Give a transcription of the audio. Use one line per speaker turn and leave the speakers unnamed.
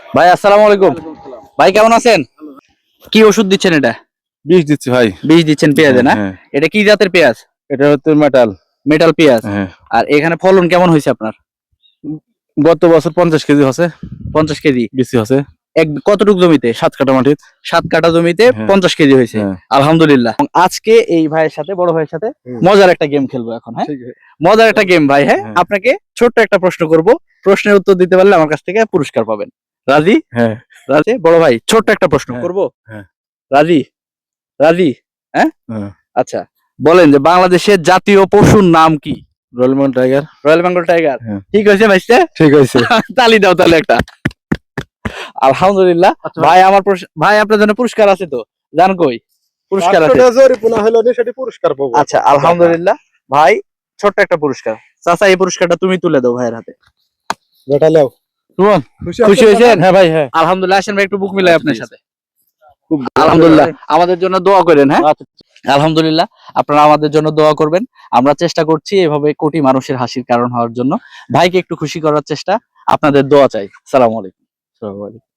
ভাই আসসালামু আলাইকুম। ভাই কেমন আছেন? কি ওষুধ দিচ্ছেন এটা?
বিষ দিচ্ছি ভাই।
বীজ দিচ্ছেন পেঁয়াজে না?
হ্যাঁ।
এটা কি জাতের পেঁয়াজ?
এটা হচ্ছে মেটাল।
মেটাল পেঁয়াজ।
হ্যাঁ।
আর এখানে ফলন কেমন হয়েছে আপনার?
গত বছর 50 কেজি হচ্ছে
50 কেজি।
বেশি হচ্ছে।
কতটুক জমিতে?
7 কাঠা মাটির।
7 কাঠা জমিতে
হ্যাঁ।
50 কেজি হয়েছে।
হ্যাঁ।
আলহামদুলিল্লাহ। এবং আজকে এই ভাইয়ের সাথে বড় ভাইয়ের সাথে
হুম।
মজার একটা গেম খেলবো এখন, হ্যাঁ?
ঠিক আছে।
মজার একটা গেম ভাই, হ্যাঁ?
হ্যাঁ।
আপনাকে ছোট্ট একটা প্রশ্ন করব। প্রশ্নের উত্তর দিতে পারলে আমার কাছ থেকে পুরস্কার পাবেন। রাজি?
হ্যাঁ।
রাজি? বড় ভাই ছোট্ট একটা প্রশ্ন
হ্যাঁ।
করব?
হ্যাঁ।
রাজি? রাজি? হ্যাঁ?
হ্যাঁ।
আচ্ছা। বলেন যে বাংলাদেশের জাতীয় পশুর নাম কি?
Royal Bengal tiger.
Royal Bengal tiger.
হ্যাঁ।
ঠিক হয়েছে ভাইস্তে?
ঠিক হয়েছে।
তালি দাও তাহলে একটা। আলহামদুলিল্লাহ।
আচ্ছা।
ভাই আপনার জন্য পুরস্কার আছে তো? জান কই? পুরস্কার আছে।
পুরস্কার পাবো।
আচ্ছা আলহামদুলিল্লাহ। ভাই ছোট্ট একটা পুরস্কার। চাচা এই পুরস্কারটা তুমি তুলে দাও ভাইয়ের হাতে।
বেটা লেও।
সুমন খুশি হয়েছেন?
হ্যাঁ ভাই, হ্যাঁ।
আলহামদুলিল্লাহ। আসেন ভাই একটু বুক মিলাই আপনার
আচ্ছা,
সাথে। আলহামদুলিল্লাহ। আমাদের জন্য দোয়া করেন, হ্যাঁ? আলহামদুলিল্লাহ। আপনারা আমাদের জন্য দোয়া করবেন। আমরা চেষ্টা করছি এভাবে কোটি মানুষের হাসির কারণ হওয়ার জন্য। ভাইকে একটু খুশি করার চেষ্টা। আপনাদের দোয়া চাই। আসসালামু আলাইকুম।
আসসালামু আলাইকুম।